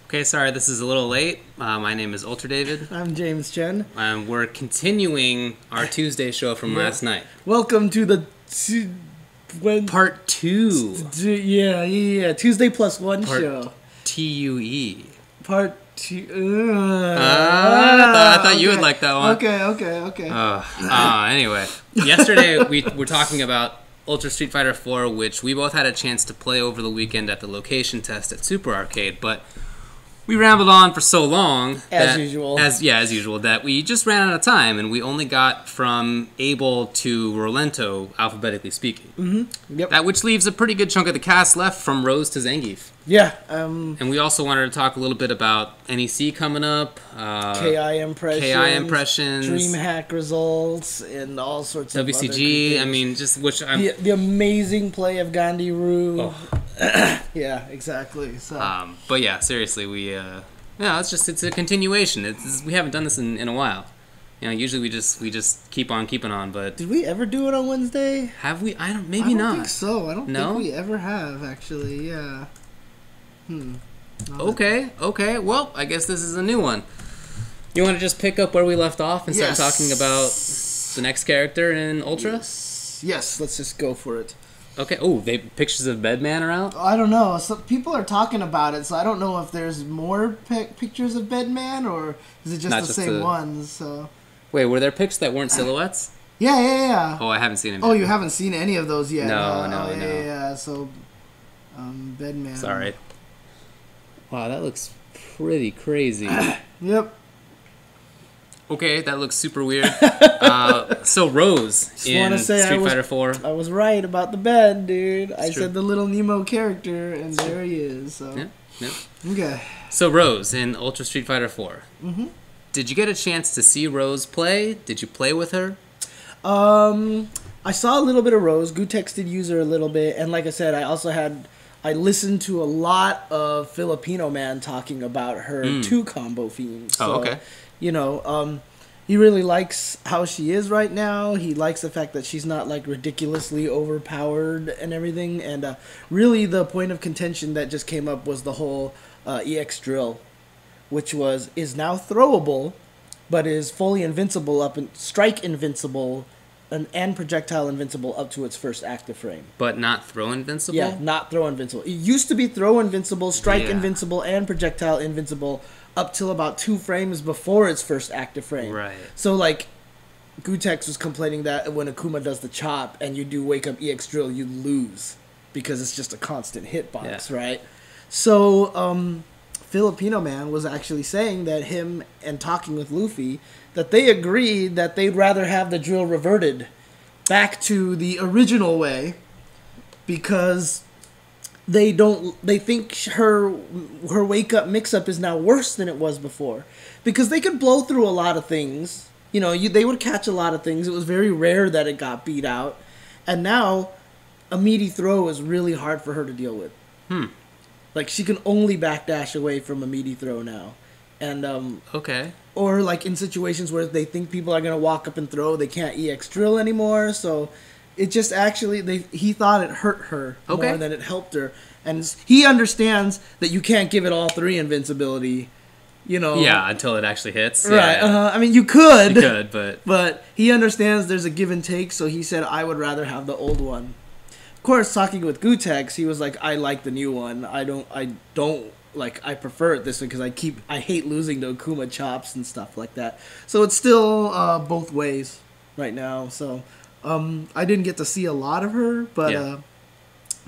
Okay, sorry, this is a little late. My name is Ultra David. I'm James Chen. We're continuing our Tuesday show from last night. Welcome to the Part 2. Tuesday plus one Part show. T-U-E. Part 2. I thought you would like that one. Okay. Anyway, yesterday we were talking about Ultra Street Fighter 4, which we both had a chance to play over the weekend at the location test at Super Arcade, but we rambled on for so long as usual, that we just ran out of time, and we only got from Abel to Rolento, alphabetically speaking. Mm-hmm. Yep. Which leaves a pretty good chunk of the cast left from Rose to Zangief. Yeah. And we also wanted to talk a little bit about NEC coming up. KI impressions. Dreamhack results, and all sorts of WCG, the amazing play of Gandhi Roo. Oh. Yeah, exactly. So. But yeah, seriously, it's a continuation. We haven't done this in a while. You know, usually we just keep on keeping on. But did we ever do it on Wednesday? Have we? I don't think so. I don't think we ever have, actually. Yeah. Okay. Well, I guess this is a new one. You want to just pick up where we left off and start talking about the next character in Ultra? Yes. Let's just go for it. Okay. Oh, pictures of Bedman are out? I don't know. Some people are talking about it, so I don't know if there's more pictures of Bedman, or is it just the same ones? So. Wait, were there pics that weren't silhouettes? Yeah. Oh, I haven't seen them yet. Oh, you haven't seen any of those yet? No. Yeah. So, Bedman. Sorry. Wow, that looks pretty crazy. Yep. Okay, that looks super weird. So Rose in Street Fighter 4. I was right about the bed, dude. I said the little Nemo character, and there he is. So. Yep. Okay. So Rose in Ultra Street Fighter 4. Mm-hmm. Did you get a chance to see Rose play? Did you play with her? I saw a little bit of Rose. Gutex did use her a little bit, and like I said, I listened to a lot of Filipino Man talking about her two combo fiends. So, okay. You know, he really likes how she is right now. He likes the fact that she's not like ridiculously overpowered and everything. And really, the point of contention that just came up was the whole EX drill, which is now throwable, but is fully invincible strike invincible. And projectile invincible up to its first active frame. But not throw invincible? Yeah, not throw invincible. It used to be throw invincible, strike invincible, and projectile invincible up till about 2 frames before its first active frame. Right. So, like, Gutex was complaining that when Akuma does the chop and you do wake up EX drill, you lose because it's just a constant hitbox, right? So, Filipino Man was actually saying that him and talking with Luffy, that they agreed that they'd rather have the drill reverted back to the original way because they think her wake up mix up is now worse than it was before, because they could blow through a lot of things. You know, they would catch a lot of things. It was very rare that it got beat out, and now a meaty throw is really hard for her to deal with. Like, she can only backdash away from a meaty throw now. And, okay. Or, like, in situations where they think people are going to walk up and throw, they can't EX drill anymore. So, it just actually, he thought it hurt her more than it helped her. And he understands that you can't give it all 3 invincibility, you know. Yeah, until it actually hits. Right. Yeah. I mean, you could. You could, but... But he understands there's a give and take, so he said, I would rather have the old one. Of course, talking with Gutex, he was like, I like the new one. I prefer it this way because I hate losing to Akuma chops and stuff like that. So it's still both ways right now. So I didn't get to see a lot of her, but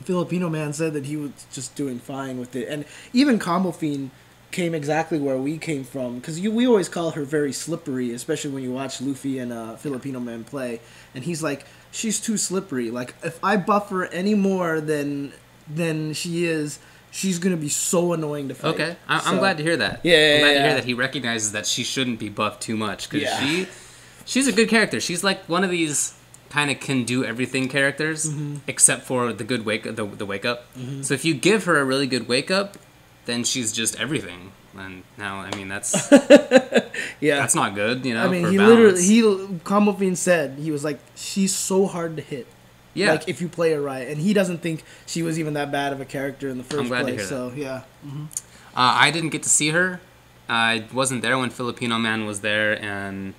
Filipino Man said that he was just doing fine with it. And even Combo Fiend came exactly where we came from, because we always call her very slippery, especially when you watch Luffy and Filipino Man play. And he's like, she's too slippery. Like, if I buff her any more than she is, she's going to be so annoying to fight. Okay. I'm glad to hear that. Yeah, I'm glad to hear that he recognizes that she shouldn't be buffed too much, because she's a good character. She's like one of these kind of can do everything characters, except for the good wake up. So if you give her a really good wake up, then she's just everything. And now, I mean, that's that's not good, you know. I mean, Combo Fiend said, he was like, she's so hard to hit. Yeah. Like, if you play her right. And he doesn't think she was even that bad of a character in the first place. I'm glad to hear that. So, yeah. I didn't get to see her. I wasn't there when Filipino Man was there, and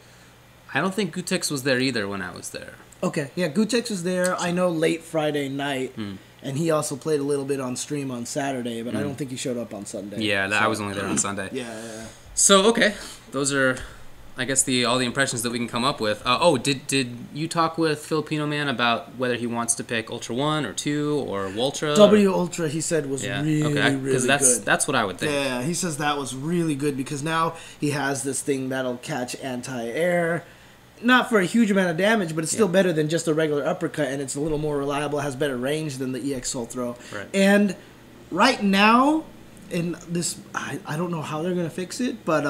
I don't think Gutex was there either when I was there. Okay, yeah, Gutex was there, I know, late Friday night, and he also played a little bit on stream on Saturday, but I don't think he showed up on Sunday. Yeah, I was only there on Sunday. Yeah. So, okay, those are, I guess, all the impressions that we can come up with. Did you talk with Filipino Man about whether he wants to pick Ultra 1 or 2 or Ultra? W Ultra, he said, was really good. Because that's what I would think. Yeah, he says that was really good because now he has this thing that'll catch anti-air. Not for a huge amount of damage, but it's still better than just a regular uppercut, and it's a little more reliable, has better range than the EX Soul Throw. Right. And right now, in this, I don't know how they're going to fix it, but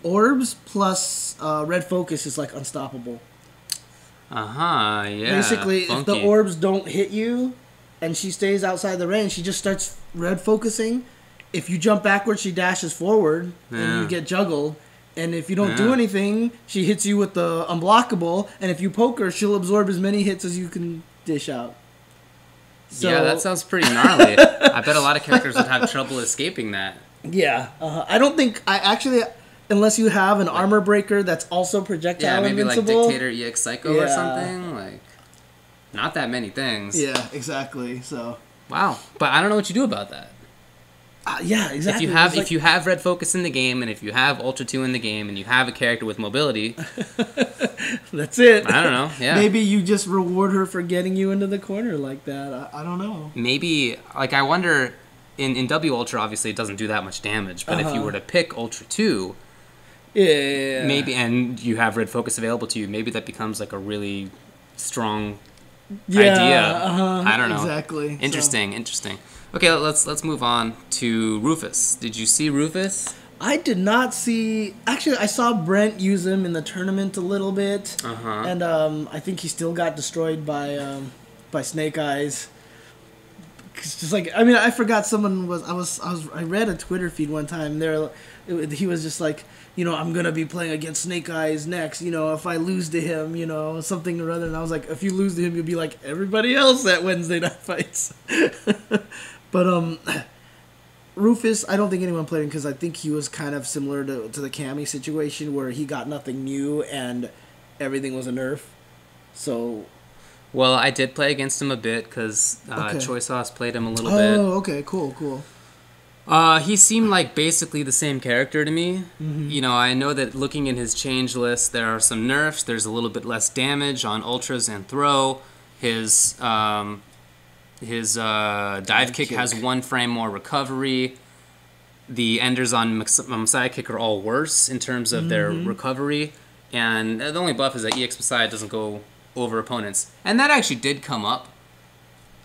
Orbs plus Red Focus is like unstoppable. Yeah. Basically, funky. if the Orbs don't hit you, and she stays outside the range, she just starts Red Focusing. If you jump backwards, she dashes forward, and you get juggled. And if you don't do anything, she hits you with the unblockable. And if you poke her, she'll absorb as many hits as you can dish out. So, yeah, that sounds pretty gnarly. I bet a lot of characters would have trouble escaping that. Yeah. I don't think... unless you have an armor breaker that's also projectile invincible. Like Dictator EX Psycho or something. Like, not that many things. Yeah, exactly. So... Wow. But I don't know what you do about that. Yeah, exactly. If you have Red Focus in the game, and if you have Ultra 2 in the game, and you have a character with mobility... That's it. I don't know, yeah. Maybe you just reward her for getting you into the corner like that. I don't know. Maybe, like, I wonder... In W Ultra, obviously, it doesn't do that much damage, but if you were to pick Ultra 2... Yeah. Maybe, and you have Red Focus available to you, maybe that becomes, like, a really strong idea. I don't know. Exactly. Interesting. Okay, let's move on to Rufus. Did you see Rufus? I did not see... Actually, I saw Brent use him in the tournament a little bit. And I think he still got destroyed by Snake Eyes. Just like... I mean, I forgot someone was... I read a Twitter feed one time. He was just like, I'm going to be playing against Snake Eyes next. If I lose to him, something or other. And I was like, if you lose to him, you'll be like everybody else at Wednesday Night Fights. But Rufus, I don't think anyone played him because I think he was kind of similar to the Cammy situation where he got nothing new and everything was a nerf. So, well, I did play against him a bit because Choi Sauce played him a little bit. Oh, okay, cool. He seemed like basically the same character to me. I know that looking in his change list, there are some nerfs. There's a little bit less damage on ultras and throw. His dive kick has 1 frame more recovery. The enders on Messiah Kick are all worse in terms of their recovery. And the only buff is that EX Messiah doesn't go over opponents. And that actually did come up.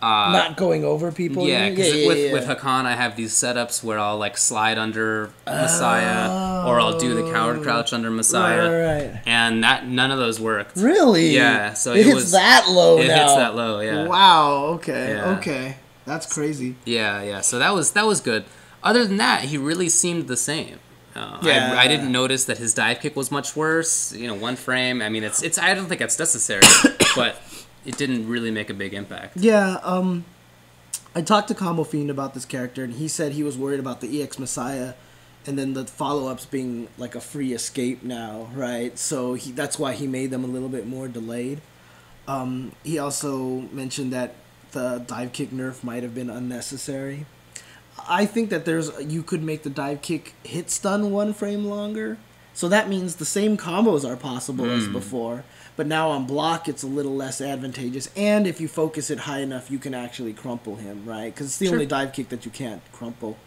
Not going over people? Yeah, because with Hakan, I have these setups where I'll like slide under Messiah, or I'll do the coward crouch under Messiah. Right. And none of those worked. Really? Yeah. So it hits that low now. It hits that low, yeah. Wow, okay, Yeah. okay. That's crazy. Yeah. So that was good. Other than that, he really seemed the same. I didn't notice that his dive kick was much worse. 1 frame. I mean, it's. I don't think it's necessary, but it didn't really make a big impact. Yeah. I talked to Combo Fiend about this character, and he said he was worried about the EX Messiah, and then the follow-ups being like a free escape now, right? So that's why he made them a little bit more delayed. He also mentioned that the dive kick nerf might have been unnecessary. I think that you could make the dive kick hit stun 1 frame longer. So that means the same combos are possible as before. But now on block, it's a little less advantageous. And if you focus it high enough, you can actually crumple him, right? Because it's the only dive kick that you can't crumple.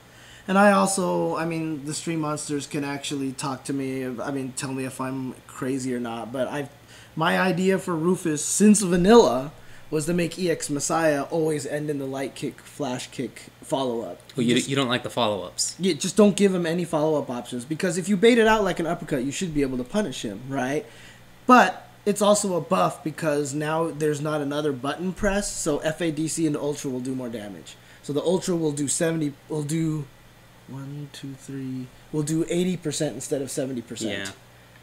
And the Stream Monsters can actually talk to me. Tell me if I'm crazy or not. But my idea for Rufus since vanilla was to make EX Messiah always end in the light kick, flash kick, follow-up. Well, you don't like the follow-ups. Yeah, just don't give him any follow-up options. Because if you bait it out like an uppercut, you should be able to punish him, right? But it's also a buff because now there's not another button press, so FADC and the Ultra will do more damage. So the Ultra will do 80% instead of 70%. Yeah.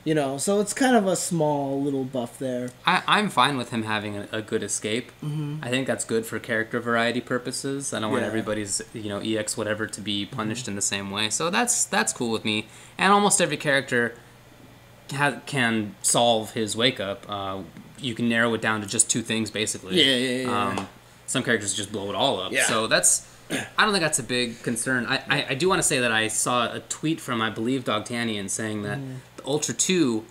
You know, so it's kind of a small little buff there. I'm fine with him having a good escape. I think that's good for character variety purposes. I don't want everybody's, EX whatever to be punished in the same way. So that's cool with me. And almost every character can solve his wake up. You can narrow it down to just 2 things, basically. Yeah. Some characters just blow it all up. Yeah. So I don't think that's a big concern. I do want to say that I saw a tweet from, I believe, Dogtanian saying that the Ultra 2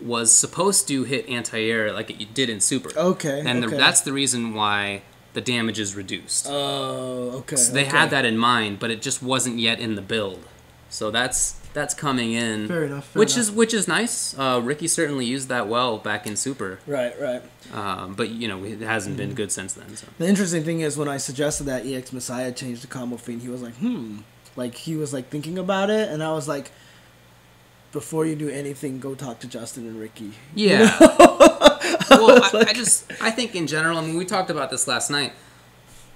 was supposed to hit anti-air like it did in Super. Okay. And that's the reason why the damage is reduced. Oh, okay. So they had that in mind, but it just wasn't yet in the build. So that's coming in. Fair enough. Which is nice. Ricky certainly used that well back in Super. Right. But it hasn't been good since then. So. The interesting thing is when I suggested that EX Messiah change the combo fiend, he was like, Like he was like thinking about it, and I was like, before you do anything, go talk to Justin and Ricky. Yeah. Well, I think in general, I mean, we talked about this last night.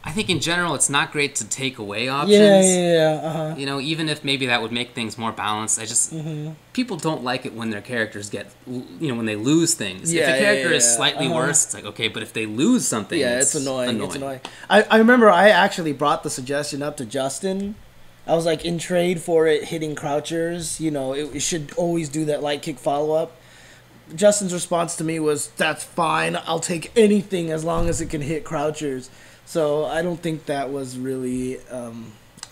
I think in general, it's not great to take away options. Yeah. Even if maybe that would make things more balanced. People don't like it when their characters get, when they lose things. If a character is slightly worse, it's like, okay, but if they lose something, it's annoying. It's annoying. I remember I actually brought the suggestion up to Justin. I was like, in trade for it hitting crouchers, it should always do that light kick follow-up. Justin's response to me was, that's fine, I'll take anything as long as it can hit crouchers. So I don't think that was really a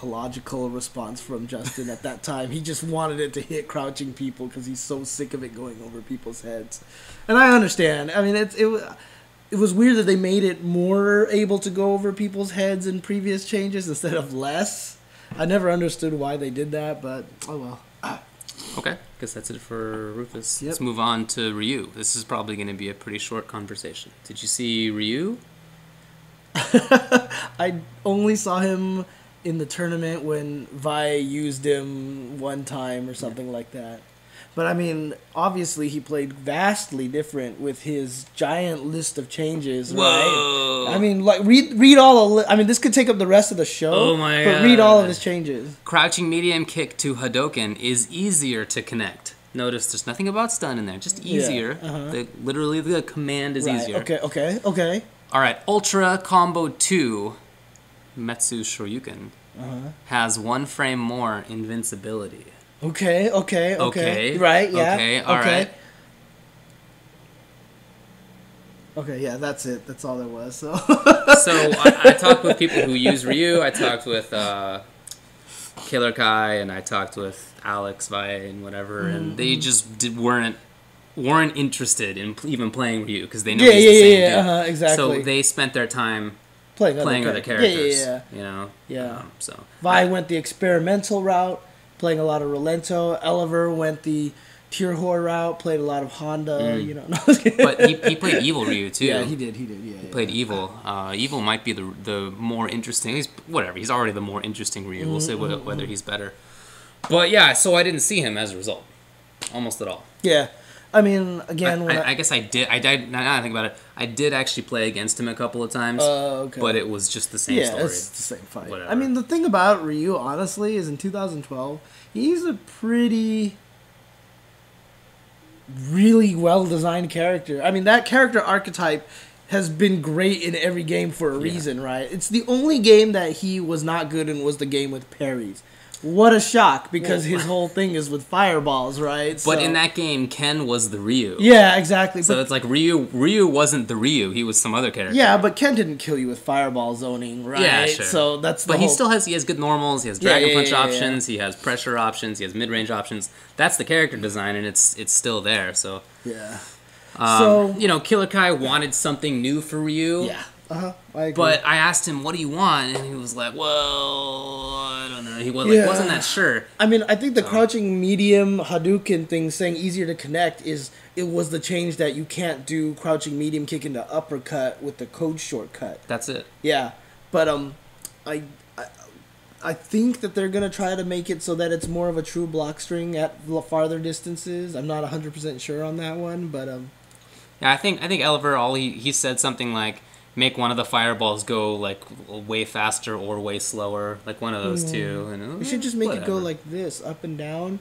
logical response from Justin at that time. He just wanted it to hit crouching people because he's so sick of it going over people's heads. And I understand. I mean, it was weird that they made it more able to go over people's heads in previous changes instead of less. I never understood why they did that, but oh well. Okay, guess that's it for Rufus. Yep. Let's move on to Ryu. This is probably going to be a pretty short conversation. Did you see Ryu? I only saw him in the tournament when Vi used him one time or something like that. But I mean, obviously he played vastly different with his giant list of changes, Whoa. right? I mean, like read all of. I mean, this could take up the rest of the show. Oh my God! But read all of his changes. Crouching medium kick to Hadoken is easier to connect. Notice there's nothing about stun in there, just easier. Yeah, literally, the command is easier. Okay. All right, Ultra Combo 2, Metsu Shoryuken, has 1 frame more invincibility. Okay. Right, yeah. Okay, all right. Okay, yeah, that's it. That's all there was. So I talked with people who use Ryu. I talked with Killer Kai, and I talked with Alex Valle and whatever, and they just weren't interested in even playing Ryu because they know he's the same dude. Exactly. So they spent their time playing other characters. Yeah. So Vi went the experimental route, playing a lot of Rolento. Eliver went the Tyrhor route, played a lot of Honda. But he played Evil Ryu too. Yeah, he did. Yeah, he played Evil. Evil might be the more interesting. He's already the more interesting Ryu. We'll see whether he's better. But yeah, so I didn't see him as a result, almost at all. Yeah. I mean, again, I guess I did. Now I think about it, I did actually play against him a couple of times. Okay. But it was just the same story. Yeah, it's the same fight. Whatever. I mean, the thing about Ryu, honestly, is in 2012, he's a pretty, really well-designed character. I mean, that character archetype has been great in every game for a reason, right? It's the only game that he was not good in was the game with parries. What a shock, because his whole thing is with fireballs, right? But in that game, Ken was the Ryu. Yeah, exactly. So it's like Ryu wasn't the Ryu, he was some other character. Yeah, but Ken didn't kill you with fireball zoning, right? Yeah, sure. So that's But he has good normals, he has Dragon Punch options, he has pressure options, he has mid-range options. That's the character design, and it's still there, so... Yeah. Killer Kai wanted something new for Ryu. Yeah. I agree. But I asked him, what do you want? And he was like, well, I don't know. He wasn't that sure. I mean, I think the crouching medium Hadouken thing saying easier to connect it was the change that you can't do crouching medium kick into uppercut with the code shortcut. That's it. Yeah. But I think that they're going to try to make it so that it's more of a true block string at farther distances. I'm not 100% sure on that one, but yeah, I think Eliver, he said something like, make one of the fireballs go like way faster or way slower, like one of those two. You should just make it go like this, up and down,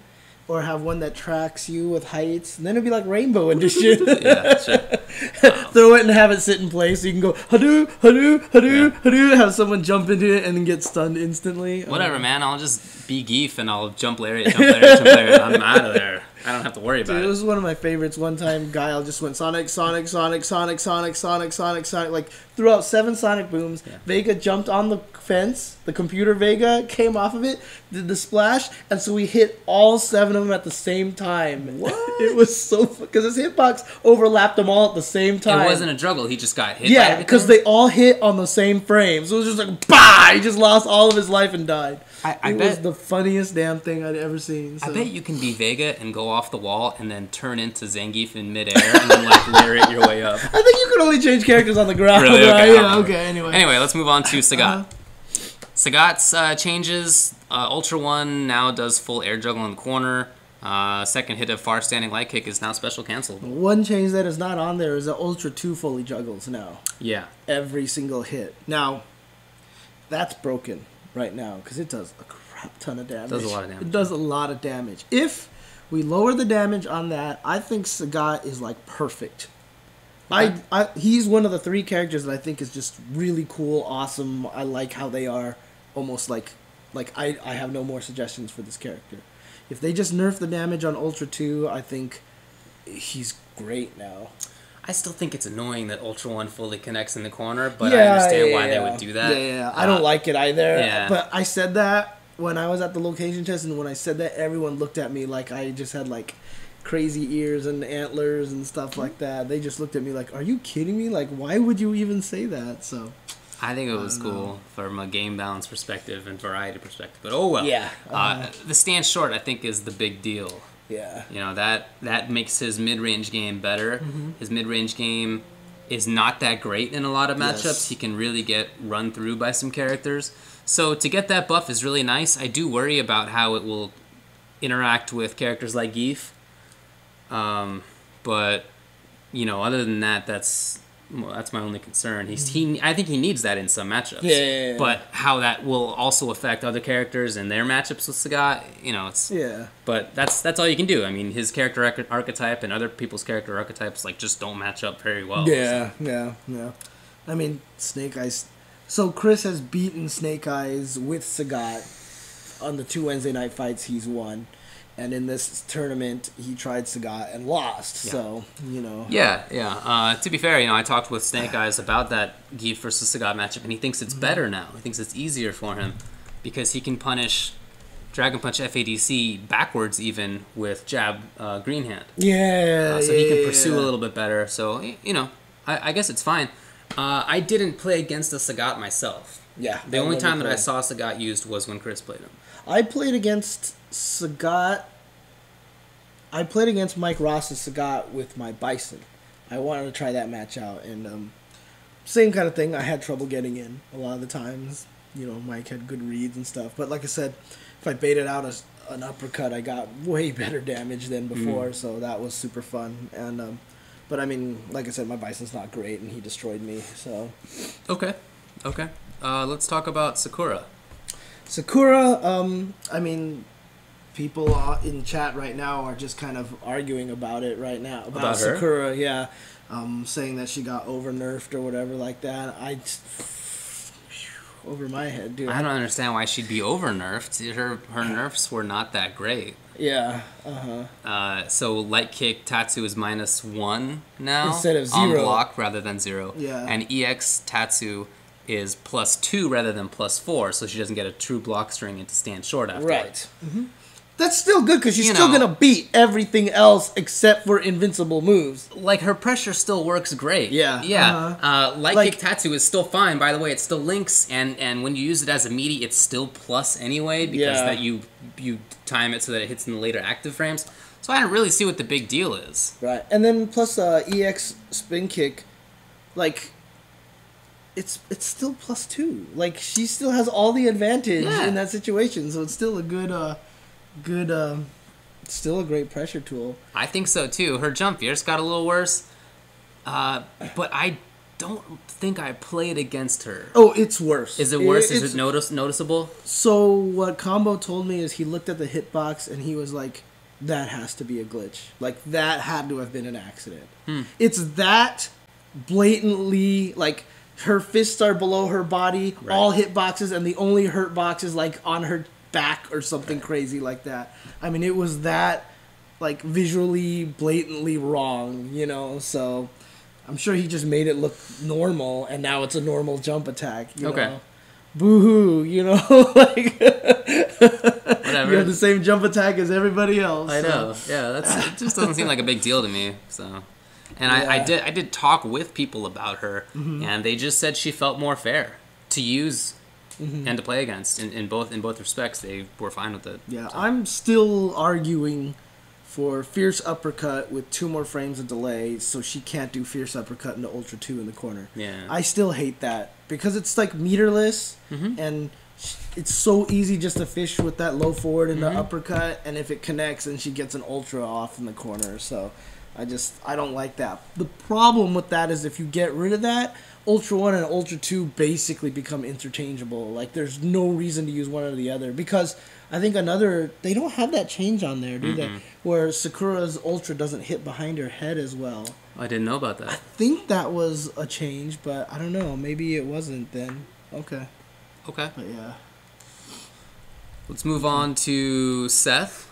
or have one that tracks you with heights, and then it'd be like Rainbow Edition. Yeah, sure. Throw it and have it sit in place so you can go Hadoo, Hadoo, Hadoo, Hadoo, have someone jump into it and then get stunned instantly. Whatever, man. I'll just be Geef and I'll jump Lariat, jump Lariat, jump Lariat. I'm out of there. I don't have to worry about it. It was one of my favorites. One time, Guile just went Sonic, Sonic, Sonic, Sonic, Sonic, Sonic, Sonic, Sonic, like threw out 7 Sonic booms. Yeah. Vega jumped on the fence. The computer Vega came off of it, did the splash, and so we hit all 7 of them at the same time. What? It was so because his hitbox overlapped them all at the same time. It wasn't a juggle. He just got hit. Yeah, because they all hit on the same frame. So it was just like, bah! He just lost all of his life and died. I it bet, was the funniest damn thing I'd ever seen. So. I bet you can be Vega and go off the wall and then turn into Zangief in midair and then like Lariat your way up. I think you can only change characters on the ground. Really? Okay. Right? Yeah, okay, anyway. Anyway, let's move on to Sagat. Sagat's changes. Ultra 1 now does full air juggle in the corner. Second hit of far standing light kick is now special canceled. One change that is not on there is that Ultra 2 fully juggles now. Yeah. Every single hit. Now, that's broken right now because it does a crap ton of damage. It does a lot of damage. It does a lot of damage. If we lower the damage on that, I think Sagat is like perfect. Okay. He's one of the 3 characters that I think is just really cool, awesome. I like how they are almost like I have no more suggestions for this character. If they just nerf the damage on Ultra 2, I think he's great now. I still think it's annoying that Ultra 1 fully connects in the corner, but I understand why they would do that. Yeah, I don't like it either. Yeah. But I said that when I was at the location test, and when I said that, everyone looked at me like I just had like crazy ears and antlers and stuff like that. They just looked at me like, "Are you kidding me? Like, why would you even say that?" So I think it was cool from a game balance perspective and variety perspective. But oh well. Yeah. The stand short, I think, is the big deal. Yeah. You know, that makes his mid-range game better. Mm-hmm. His mid-range game is not that great in a lot of matchups. Yes. He can really get run through by some characters. So to get that buff is really nice. I do worry about how it will interact with characters like Geef. But, you know, other than that, that's my only concern. I think he needs that in some matchups. Yeah. But how that will also affect other characters and their matchups with Sagat, you know, it's... Yeah. But that's all you can do. I mean, his character archetype and other people's character archetypes like just don't match up very well. Yeah. I mean, Snake Eyes... So Chris has beaten Snake Eyes with Sagat on the 2 Wednesday night fights he's won. And in this tournament, he tried Sagat and lost. Yeah. So, you know. Yeah. To be fair, you know, I talked with Snake Eyes about that Geef versus Sagat matchup, and he thinks it's better now. He thinks it's easier for him because he can punish Dragon Punch FADC backwards even with jab green hand. Yeah. So he can pursue a little bit better. So, you know, I guess it's fine. I didn't play against a Sagat myself. Yeah. The only time that I saw Sagat used was when Chris played him. I played against Sagat. I played against Mike Ross's Sagat with my Bison. I wanted to try that match out, and same kind of thing. I had trouble getting in a lot of the times. You know, Mike had good reads and stuff. But like I said, if I baited out an uppercut, I got way better damage than before, so that was super fun. And but I mean, like I said, my Bison's not great, and he destroyed me. So okay. Let's talk about Sakura. Sakura, I mean, people in chat right now are just kind of arguing about it right now. About Sakura, her? Yeah. Saying that she got over-nerfed or whatever like that. Over my head, dude. I don't understand why she'd be over-nerfed. Her nerfs were not that great. Yeah, so Light Kick Tatsu is -1 now. Instead of 0. On block rather than 0. Yeah. And EX Tatsu is +2 rather than +4, so she doesn't get a true block string into stand short after. Right. Mm-hmm. That's still good because she's still gonna beat everything else except for invincible moves. Like her pressure still works great. Yeah. Light Kick Tatsu is still fine. By the way, it still links, and when you use it as a meaty, it's still plus anyway because that you time it so that it hits in the later active frames. So I don't really see what the big deal is. Right, and then plus EX spin kick, like. It's still +2. Like she still has all the advantage in that situation, so it's still a still a great pressure tool. I think so too. Her jump fierce got a little worse, but I don't think I played against her. Oh, it's worse. Is it worse? Is it noticeable? So what Combo told me is he looked at the hitbox and he was like, that has to be a glitch. Like, that had to have been an accident. It's that blatantly, like, her fists are below her body, all hitboxes, and the only hurt box is, like, on her back or something crazy like that. I mean, it was that, like, visually, blatantly wrong, you know, so I'm sure he just made it look normal, and now it's a normal jump attack, you know? Boo-hoo, you know, like... Whatever. You have the same jump attack as everybody else. I know. Yeah, it just doesn't seem like a big deal to me. So, and I did talk with people about her, and they just said she felt more fair to use and to play against. In both respects, they were fine with it. Yeah, so. I'm still arguing for Fierce Uppercut with 2 more frames of delay, so she can't do Fierce Uppercut into Ultra 2 in the corner. Yeah, I still hate that because it's like meterless and. It's so easy just to fish with that low forward and the uppercut, and if it connects, then she gets an ultra off in the corner. So I don't like that. The problem with that is if you get rid of that, Ultra 1 and Ultra 2 basically become interchangeable. Like, there's no reason to use one or the other, because I think they don't have that change on there, do they? Where Sakura's Ultra doesn't hit behind her head as well. I didn't know about that. I think that was a change, but I don't know. Maybe it wasn't then. Okay. Okay. But yeah. Let's move on to Seth.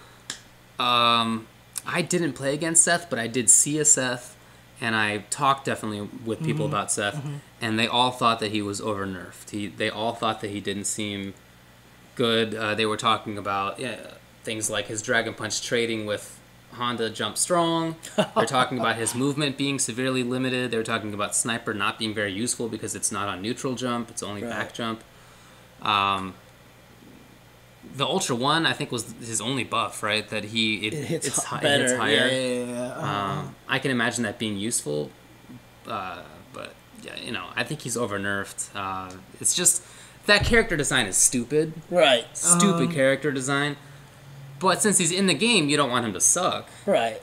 I didn't play against Seth, but I did see a Seth, and I talked definitely with people about Seth, and they all thought that he was over-nerfed. They all thought that he didn't seem good. They were talking about things like his Dragon Punch trading with Honda Jump Strong. They're talking about his movement being severely limited. They were talking about Sniper not being very useful because it's not on neutral jump. It's only back jump. The Ultra 1, I think, was his only buff, right? That it hits higher. Yeah. I can imagine that being useful, but yeah, you know, I think he's over-nerfed. It's just that character design is stupid. Right. Stupid character design. But since he's in the game, you don't want him to suck. Right.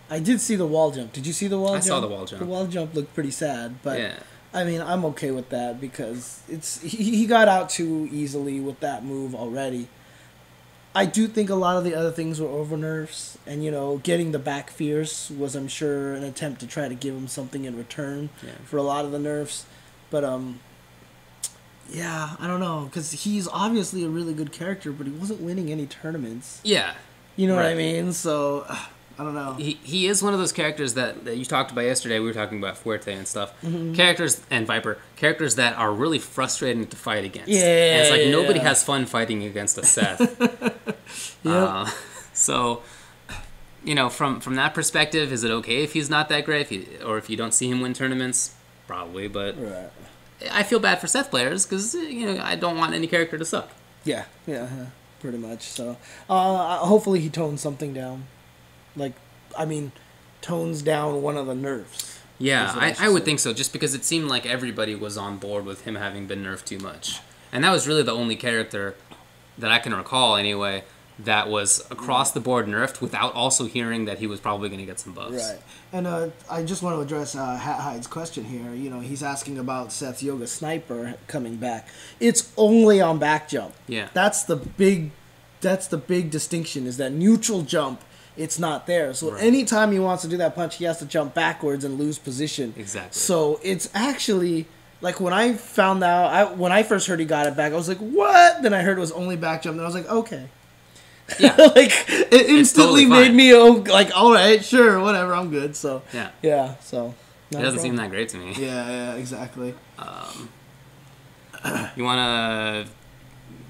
I did see the wall jump. Did you see the wall jump? I saw the wall jump. The wall jump looked pretty sad, but I mean, I'm okay with that because he got out too easily with that move already. I do think a lot of the other things were over nerfs, and you know, getting the back fierce was, I'm sure, an attempt to try to give him something in return for a lot of the nerfs. But yeah, I don't know, because he's obviously a really good character, but he wasn't winning any tournaments. Yeah, you know what I mean. So I don't know. He is one of those characters that you talked about yesterday. We were talking about Fuerte and stuff. Characters and Viper. Characters that are really frustrating to fight against. Yeah. And it's like nobody has fun fighting against a Seth. So, you know, from that perspective, is it okay if he's not that great? Or if you don't see him win tournaments? Probably, but I feel bad for Seth players because, you know, I don't want any character to suck. Yeah, pretty much. So, hopefully he tones something down. Like, I mean, tones down one of the nerfs. Yeah, I would think so, just because it seemed like everybody was on board with him having been nerfed too much. And that was really the only character that I can recall, anyway, that was across the board nerfed without also hearing that he was probably going to get some buffs. Right. And I just want to address Hat Hide's question here. You know, he's asking about Seth's Yoga Sniper coming back. It's only on back jump. Yeah. That's the big distinction, is that neutral jump, it's not there. So anytime he wants to do that punch, he has to jump backwards and lose position. Exactly. So it's actually, like, when I found out, when I first heard he got it back, I was like, what? Then I heard it was only back jump, and I was like, okay. Yeah. Like, it instantly totally made me, like, all right, sure, whatever, I'm good. So, yeah, so. It doesn't seem that great to me. Yeah, exactly. You want to,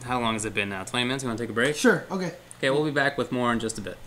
how long has it been now? 20 minutes? You want to take a break? Sure, okay. Okay, we'll be back with more in just a bit.